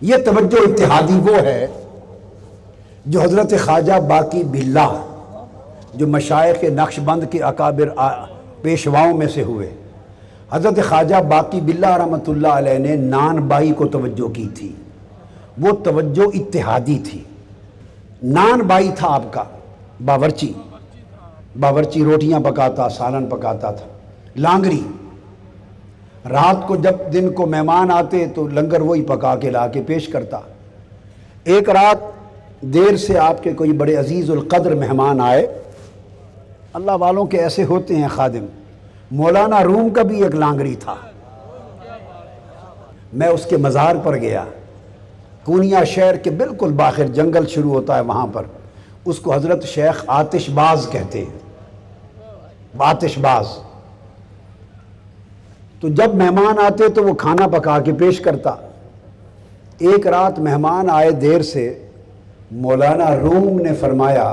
یہ توجہ اتحادی وہ ہے جو حضرت خواجہ باقی باللہ جو مشائخ نقش بند کے اکابر پیشواؤں میں سے ہوئے، حضرت خواجہ باقی باللہ رحمۃ اللہ علیہ نے نان بائی کو توجہ کی تھی۔ وہ توجہ اتحادی تھی۔ نان بائی تھا آپ کا باورچی روٹیاں پکاتا، سالن پکاتا تھا۔ لانگری، رات کو جب دن کو مہمان آتے تو لنگر وہی پکا کے لا کے پیش کرتا۔ ایک رات دیر سے آپ کے کوئی بڑے عزیز القدر مہمان آئے، اللہ والوں کے ایسے ہوتے ہیں خادم۔ مولانا روم کا بھی ایک لانگری تھا۔ میں اس کے مزار پر گیا، کونیا شہر کے بالکل باہر جنگل شروع ہوتا ہے وہاں پر، اس کو حضرت شیخ آتش باز کہتے ہیں، آتش باز۔ تو جب مہمان آتے تو وہ کھانا پکا کے پیش کرتا۔ ایک رات مہمان آئے دیر سے، مولانا روم نے فرمایا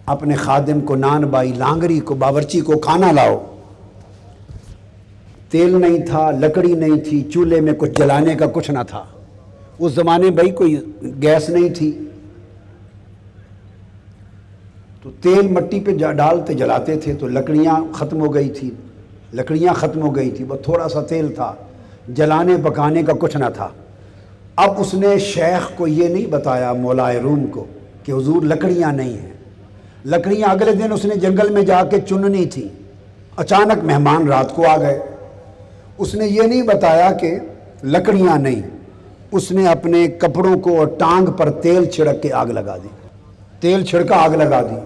اپنے خادم کو، نان بائی لانگری کو، باورچی کو کھانا لاؤ۔ تیل نہیں تھا، لکڑی نہیں تھی، چولہے میں کچھ جلانے کا کچھ نہ تھا۔ اس زمانے بھائی کوئی گیس نہیں تھی، تو تیل مٹی پہ ڈالتے جلاتے تھے، تو لکڑیاں ختم ہو گئی تھی، وہ تھوڑا سا تیل تھا، جلانے پکانے کا کچھ نہ تھا۔ اب اس نے شیخ کو یہ نہیں بتایا، مولائے روم کو، کہ حضور لکڑیاں نہیں ہیں۔ لکڑیاں اگلے دن اس نے جنگل میں جا کے چننی تھی۔ اچانک مہمان رات کو آ گئے، اس نے یہ نہیں بتایا کہ لکڑیاں نہیں۔ اس نے اپنے کپڑوں کو اور ٹانگ پر تیل چھڑک کے آگ لگا دی، تیل چھڑکا آگ لگا دی۔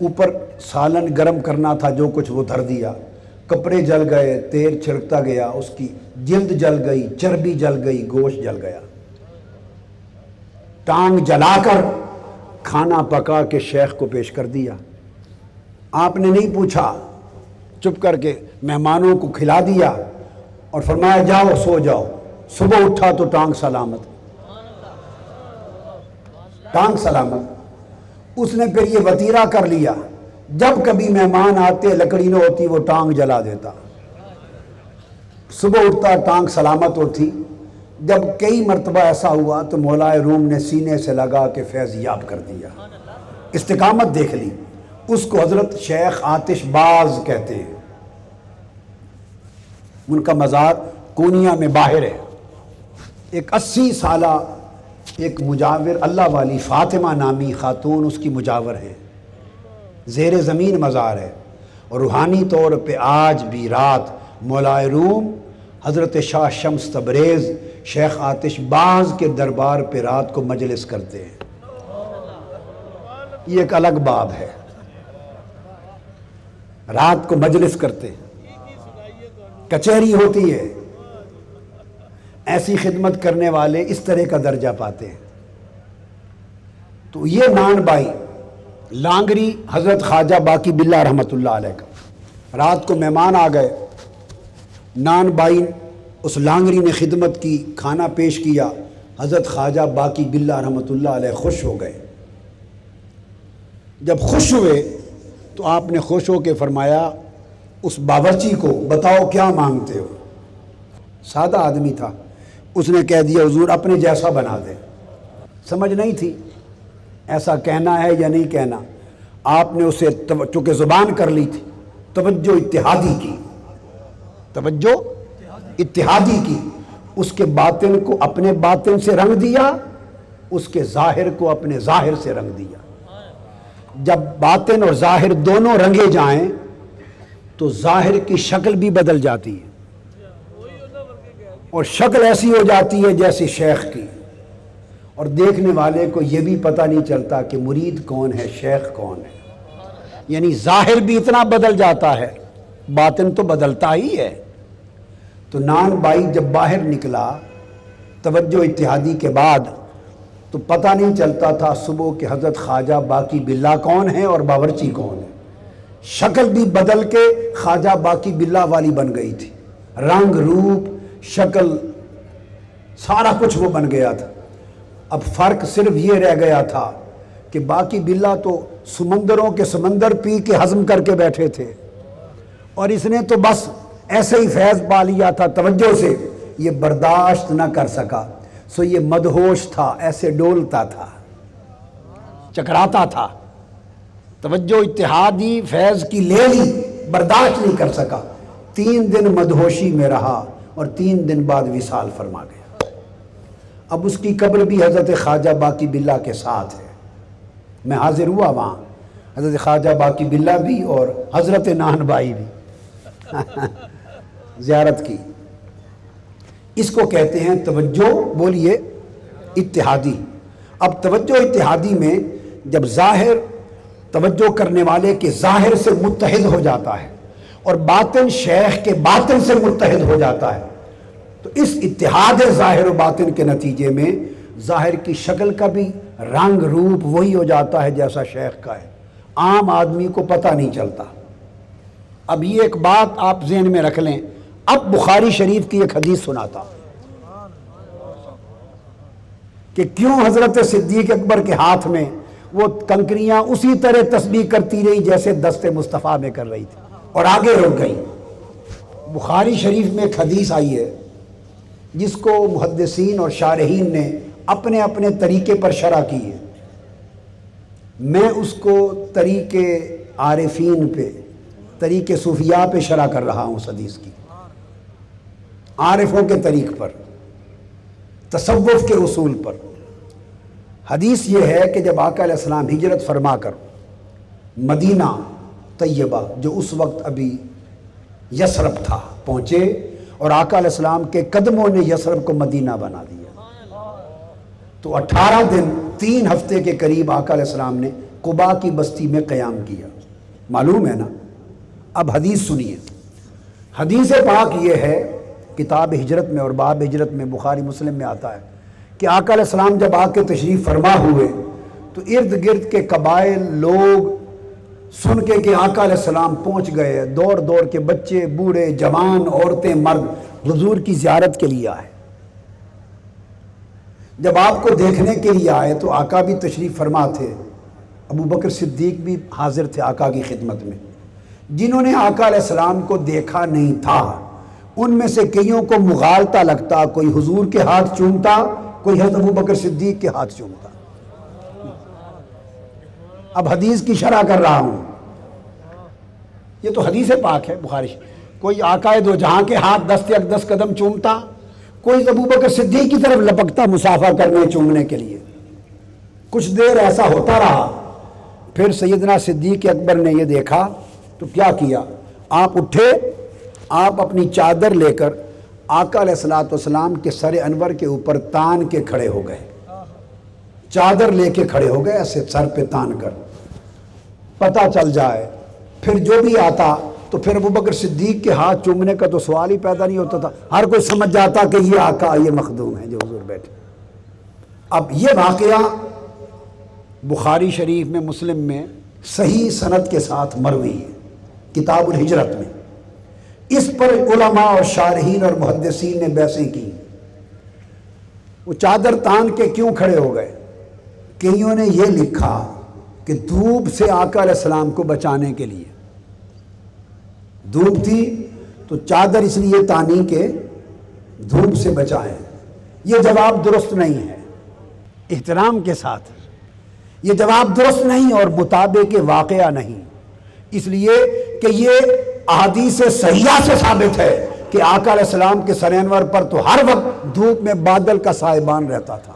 اوپر سالن گرم کرنا تھا، جو کچھ وہ دھر دیا، کپڑے جل گئے، تیل چھڑکتا گیا، اس کی جلد جل گئی، چربی جل گئی، گوشت جل گیا۔ ٹانگ جلا کر کھانا پکا کے شیخ کو پیش کر دیا۔ آپ نے نہیں پوچھا، چپ کر کے مہمانوں کو کھلا دیا اور فرمایا جاؤ سو جاؤ۔ صبح اٹھا تو ٹانگ سلامت، ٹانگ سلامت۔ اس نے پھر یہ وطیرہ کر لیا، جب کبھی مہمان آتے لکڑی نہ ہوتی وہ ٹانگ جلا دیتا۔ صبح اٹھتا ٹانگ سلامت ہوتی۔ جب کئی مرتبہ ایسا ہوا تو مولائے روم نے سینے سے لگا کے فیض یاب کر دیا، استقامت دیکھ لی۔ اس کو حضرت شیخ آتش باز کہتے ہیں۔ ان کا مزار کونیا میں باہر ہے۔ ایک 80 سالہ ایک مجاور اللہ والی فاطمہ نامی خاتون اس کی مجاور ہے، زیر زمین مزار ہے۔ اور روحانی طور پہ آج بھی رات مولائے روم حضرت شاہ شمس تبریز شیخ آتش باز کے دربار پہ رات کو مجلس کرتے ہیں۔ یہ ایک الگ باب ہے، رات کو مجلس کرتے ہیں، کچہری ہوتی ہے۔ ایسی خدمت کرنے والے اس طرح کا درجہ پاتے ہیں۔ تو یہ نان بائی لانگری حضرت خواجہ باقی باللہ رحمۃ اللہ علیہ کا، رات کو مہمان آ گئے، نان بائی اس لانگری نے خدمت کی، کھانا پیش کیا، حضرت خواجہ باقی باللہ رحمۃ اللہ علیہ خوش ہو گئے۔ جب خوش ہوئے تو آپ نے خوش ہو کے فرمایا اس باورچی کو بتاؤ کیا مانگتے ہو۔ سادہ آدمی تھا، اس نے کہہ دیا حضور اپنے جیسا بنا دیں۔ سمجھ نہیں تھی ایسا کہنا ہے یا نہیں کہنا۔ آپ نے اسے چونکہ زبان کر لی تھی، توجہ اتحادی کی، توجہ اتحادی کی۔ اس کے باطن کو اپنے باطن سے رنگ دیا، اس کے ظاہر کو اپنے ظاہر سے رنگ دیا۔ جب باطن اور ظاہر دونوں رنگے جائیں تو ظاہر کی شکل بھی بدل جاتی ہے، اور شکل ایسی ہو جاتی ہے جیسی شیخ کی، اور دیکھنے والے کو یہ بھی پتہ نہیں چلتا کہ مرید کون ہے، شیخ کون ہے۔ یعنی ظاہر بھی اتنا بدل جاتا ہے، باطن تو بدلتا ہی ہے۔ تو نان بائی جب باہر نکلا توجہ اتحادی کے بعد تو پتہ نہیں چلتا تھا صبح کہ حضرت خواجہ باقی باللہ کون ہے اور باورچی کون ہے۔ شکل بھی بدل کے خواجہ باقی باللہ والی بن گئی تھی، رنگ روپ شکل سارا کچھ وہ بن گیا تھا۔ اب فرق صرف یہ رہ گیا تھا کہ باقی باللہ تو سمندروں کے سمندر پی کے ہضم کر کے بیٹھے تھے، اور اس نے تو بس ایسے ہی فیض پا لیا تھا توجہ سے، یہ برداشت نہ کر سکا، سو یہ مدہوش تھا، ایسے ڈولتا تھا، چکراتا تھا، توجہ اتحادی فیض کی لے لی، برداشت نہیں کر سکا، 3 دن مدہوشی میں رہا اور 3 دن بعد وصال فرما گیا۔ اب اس کی قبر بھی حضرت خواجہ باقی باللہ کے ساتھ ہے، میں حاضر ہوا وہاں، حضرت خواجہ باقی باللہ بھی اور حضرت نان بھائی بھی زیارت کی۔ اس کو کہتے ہیں توجہ، بولیے، اتحادی۔ اب توجہ اتحادی میں جب ظاہر توجہ کرنے والے کے ظاہر سے متحد ہو جاتا ہے اور باطن شیخ کے باطن سے متحد ہو جاتا ہے، تو اس اتحاد ظاہر و باطن کے نتیجے میں ظاہر کی شکل کا بھی رنگ روپ وہی ہو جاتا ہے جیسا شیخ کا ہے، عام آدمی کو پتہ نہیں چلتا۔ اب یہ ایک بات آپ ذہن میں رکھ لیں، اب بخاری شریف کی ایک حدیث سناتا کہ کیوں حضرت صدیق اکبر کے ہاتھ میں وہ کنکریاں اسی طرح تسبیح کرتی رہی جیسے دست مصطفیٰ میں کر رہی تھی اور آگے رک گئی۔ بخاری شریف میں ایک حدیث آئی ہے جس کو محدثین اور شارحین نے اپنے اپنے طریقے پر شرح کی ہے، میں اس کو طریقے عارفین پہ، طریقے صوفیاء پہ شرح کر رہا ہوں اس حدیث کی، عارفوں کے طریق پر، تصوف کے اصول پر۔ حدیث یہ ہے کہ جب آقا علیہ السلام ہجرت فرما کر مدینہ طیبہ، جو اس وقت ابھی یثرب تھا، پہنچے، اور آقا علیہ السلام کے قدموں نے یثرب کو مدینہ بنا دیا، تو 18 دن 3 ہفتے کے قریب آقا علیہ السلام نے قباء کی بستی میں قیام کیا، معلوم ہے نا۔ اب حدیث سنیے، حدیث پاک یہ ہے، کتاب ہجرت میں اور باب ہجرت میں بخاری مسلم میں آتا ہے کہ آقا علیہ السلام جب آ کے تشریف فرما ہوئے تو ارد گرد کے قبائل لوگ سن کے کہ آقا علیہ السلام پہنچ گئے، دوڑ دوڑ کے بچے، بوڑھے، جوان، عورتیں، مرد حضور کی زیارت کے لیے آئے۔ جب آپ کو دیکھنے کے لیے آئے تو آقا بھی تشریف فرما تھے، ابو بکر صدیق بھی حاضر تھے آقا کی خدمت میں۔ جنہوں نے آقا علیہ السلام کو دیکھا نہیں تھا ان میں سے کئیوں کو مغالطہ لگتا، کوئی حضور کے ہاتھ چومتا، کوئی حضرت ابو بکر صدیق کے ہاتھ چومتا۔ اب حدیث کی شرح کر رہا ہوں، یہ تو حدیث پاک ہے بخاری، کوئی آقا دو جہاں کے ہاتھ دست اقدس قدم چومتا، کوئی ابو بکر صدیق کی طرف لپکتا مصافحہ کرنے چومنے کے لیے۔ کچھ دیر ایسا ہوتا رہا، پھر سیدنا صدیق اکبر نے یہ دیکھا تو کیا کیا، آپ اٹھے، آپ اپنی چادر لے کر آقا علیہ السلام کے سر انور کے اوپر تان کے کھڑے ہو گئے، چادر لے کے کھڑے ہو گئے ایسے سر پہ تان کر، پتہ چل جائے۔ پھر جو بھی آتا تو پھر ابو بکر صدیق کے ہاتھ چومنے کا تو سوال ہی پیدا نہیں ہوتا تھا، ہر کوئی سمجھ جاتا کہ یہ آقا، یہ مخدوم ہے جو حضور بیٹھے۔ اب یہ واقعہ بخاری شریف میں، مسلم میں صحیح سند کے ساتھ مروی ہے، کتاب الہجرت میں۔ اس پر علماء اور شارحین اور محدثین نے بحثیں کی، وہ چادر تان کے کیوں کھڑے ہو گئے؟ کئیوں نے یہ لکھا کہ دھوپ سے آقا علیہ السلام کو بچانے کے لیے، دھوپ تھی تو چادر اس لیے تانی کہ دھوپ سے بچائیں۔ یہ جواب درست نہیں ہے، احترام کے ساتھ یہ جواب درست نہیں اور مطابق واقعہ نہیں، اس لیے کہ یہ احادیث صحیحہ سے ثابت ہے کہ آقا علیہ السلام کے سر انور پر تو ہر وقت دھوپ میں بادل کا سائبان رہتا تھا،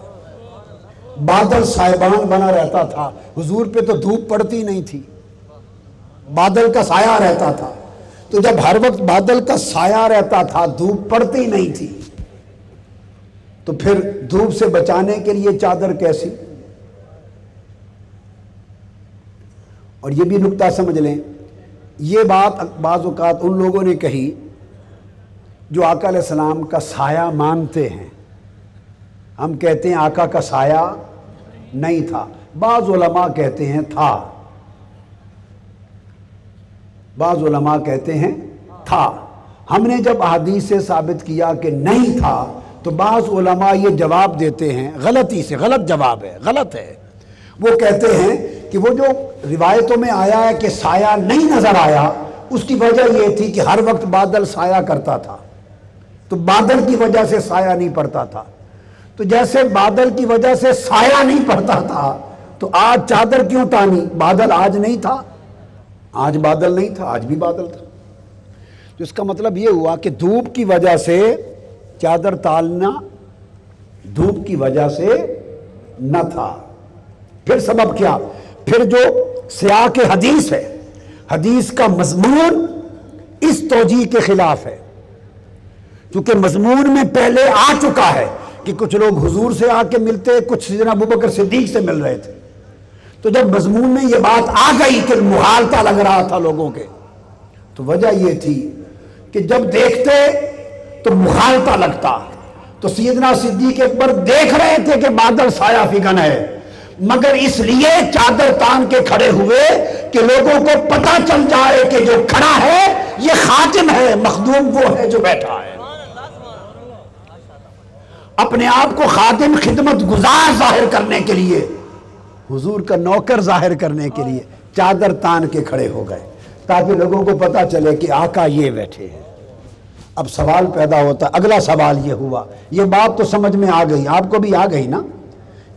بادل سائبان بنا رہتا تھا، حضور پہ تو دھوپ پڑتی نہیں تھی، بادل کا سایہ رہتا تھا۔ تو جب ہر وقت بادل کا سایہ رہتا تھا، دھوپ پڑتی نہیں تھی، تو پھر دھوپ سے بچانے کے لیے چادر کیسی؟ اور یہ بھی نکتہ سمجھ لیں، یہ بات بعض اوقات ان لوگوں نے کہی جو آقا علیہ السلام کا سایہ مانتے ہیں۔ ہم کہتے ہیں آقا کا سایہ نہیں تھا، بعض علماء کہتے ہیں تھا، بعض علماء کہتے ہیں تھا۔ ہم نے جب احادیث سے ثابت کیا کہ نہیں تھا تو بعض علماء یہ جواب دیتے ہیں، غلطی سے، غلط جواب ہے، غلط ہے، وہ کہتے ہیں کہ وہ جو روایتوں میں آیا ہے کہ سایہ نہیں نظر آیا، اس کی وجہ یہ تھی کہ ہر وقت بادل سایہ کرتا تھا، تو تو بادل کی وجہ سے سایہ نہیں پڑتا تھا. تو جیسے بادل کی وجہ سے سایہ نہیں پڑتا تھا تو آج چادر کیوں تانی؟ بادل آج نہیں تھا، آج بادل نہیں تھا، آج بھی بادل تھا. تو اس کا مطلب یہ ہوا کہ دھوپ کی وجہ سے چادر تالنا دھوپ کی وجہ سے نہ تھا. پھر سبب کیا؟ پھر جو سیاق حدیث ہے، حدیث کا مضمون اس توجیہ کے خلاف ہے، کیونکہ مضمون میں پہلے آ چکا ہے کہ کچھ لوگ حضور سے آ کے ملتے، کچھ سیدنا ابوبکر صدیق سے مل رہے تھے. تو جب مضمون میں یہ بات آ گئی کہ مغالطہ لگ رہا تھا لوگوں کے، تو وجہ یہ تھی کہ جب دیکھتے تو مغالطہ لگتا. تو سیدنا صدیق اکبر دیکھ رہے تھے کہ بادل سایہ فگن ہے، مگر اس لیے چادر تان کے کھڑے ہوئے کہ لوگوں کو پتہ چل جائے کہ جو کھڑا ہے یہ خادم ہے، مخدوم وہ ہے جو بیٹھا ہے. اپنے آپ کو خادم خدمت گزار ظاہر کرنے کے لیے، حضور کا نوکر ظاہر کرنے کے لیے چادر تان کے کھڑے ہو گئے تاکہ لوگوں کو پتہ چلے کہ آقا یہ بیٹھے ہیں. اب سوال پیدا ہوتا، اگلا سوال یہ ہوا، یہ بات تو سمجھ میں آ گئی، آپ کو بھی آ گئی نا،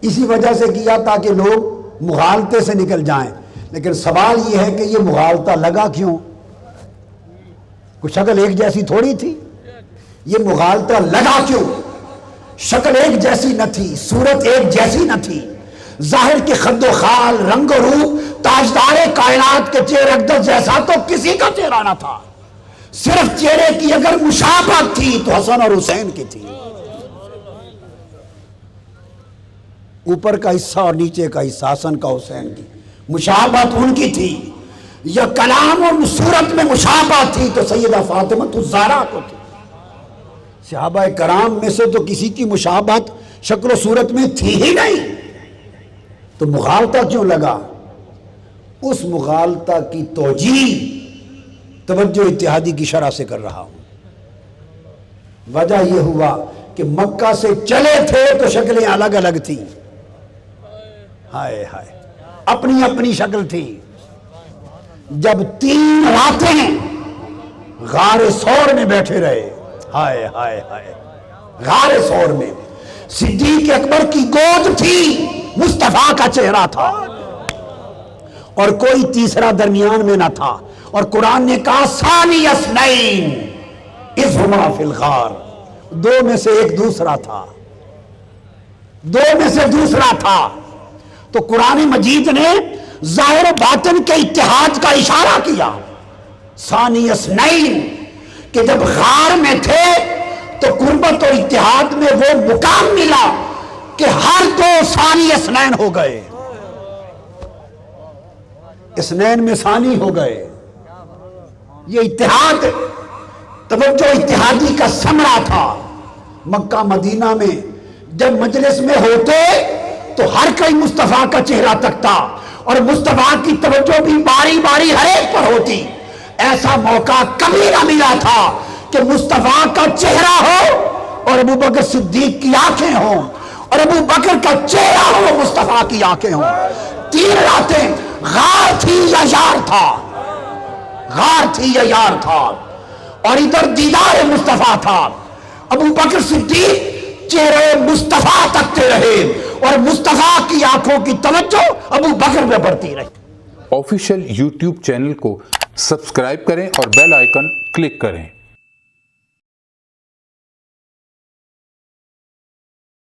اسی وجہ سے کیا تاکہ لوگ مغالطے سے نکل جائیں. لیکن سوال یہ ہے کہ یہ مغالطہ لگا کیوں؟ کوئی شکل ایک جیسی تھوڑی تھی، یہ مغالطہ لگا کیوں؟ شکل ایک جیسی نہ تھی، صورت ایک جیسی نہ تھی، ظاہر کے خد و خال، رنگ و روح تاجدار کائنات کے چہرے اقدس جیسا تو کسی کا چہرہ نہ تھا. صرف چہرے کی اگر مشابہت تھی تو حسن اور حسین کی تھی، اوپر کا حصہ اور نیچے کا حصہ حسن کا حسین کی مشابہت ان کی تھی. یا کلام اور صورت میں مشابہت تھی تو سیدہ فاطمہ الزہرا کو تھی. صحابہ کرام میں سے تو کسی کی مشابہت شکل و صورت میں تھی ہی نہیں، تو مغالطہ کیوں لگا؟ اس مغالطہ کی توجیہ توجہ اتحادی کی شرح سے کر رہا ہوں. وجہ یہ ہوا کہ مکہ سے چلے تھے تو شکلیں الگ الگ تھیں، ہائے ہائے، اپنی اپنی شکل تھی. جب 3 راتیں غار ثور میں بیٹھے رہے، ہائے ہائے ہائے، غار ثور میں صدیق اکبر کی گود تھی، مصطفیٰ کا چہرہ تھا اور کوئی تیسرا درمیان میں نہ تھا. اور قرآن نے کہا ثانی اثنین اذ ہما فی الغار، 2 میں سے ایک دوسرا تھا، 2 میں سے دوسرا تھا. تو قرآن مجید نے ظاہر و باطن کے اتحاد کا اشارہ کیا. ثانی اثنین، کہ جب غار میں تھے تو قربت اور اتحاد میں وہ مقام ملا کہ ہر 2 ثانی اثنین ہو گئے، اثنین میں ثانی ہو گئے. یہ اتحاد توجہ اتحادی کا ثمرہ تھا. مکہ مدینہ میں جب مجلس میں ہوتے تو ہر کوئی مصطفیٰ کا چہرہ تکتا اور مصطفیٰ کی توجہ بھی باری باری ہر ایک پر ہوتی. ایسا موقع کبھی نہ ملا تھا کہ مصطفیٰ کا چہرہ ہو اور ابوبکر صدیق کی آنکھیں ہوں اور ابو بکر کا چہرہ ہو مصطفیٰ کی آنکھیں ہوں. 3 راتیں غار تھی یا یار تھا، غار تھی یا یار تھا، اور ادھر دیدار مصطفیٰ تھا. ابو بکر صدیق چہرے مصطفیٰ تکتے رہے اور مصطفیٰ کی آنکھوں کی توجہ ابو بکر میں بڑھتی رہی. آفیشیل یوٹیوب چینل کو سبسکرائب کریں اور بیل آئیکن کلک کریں.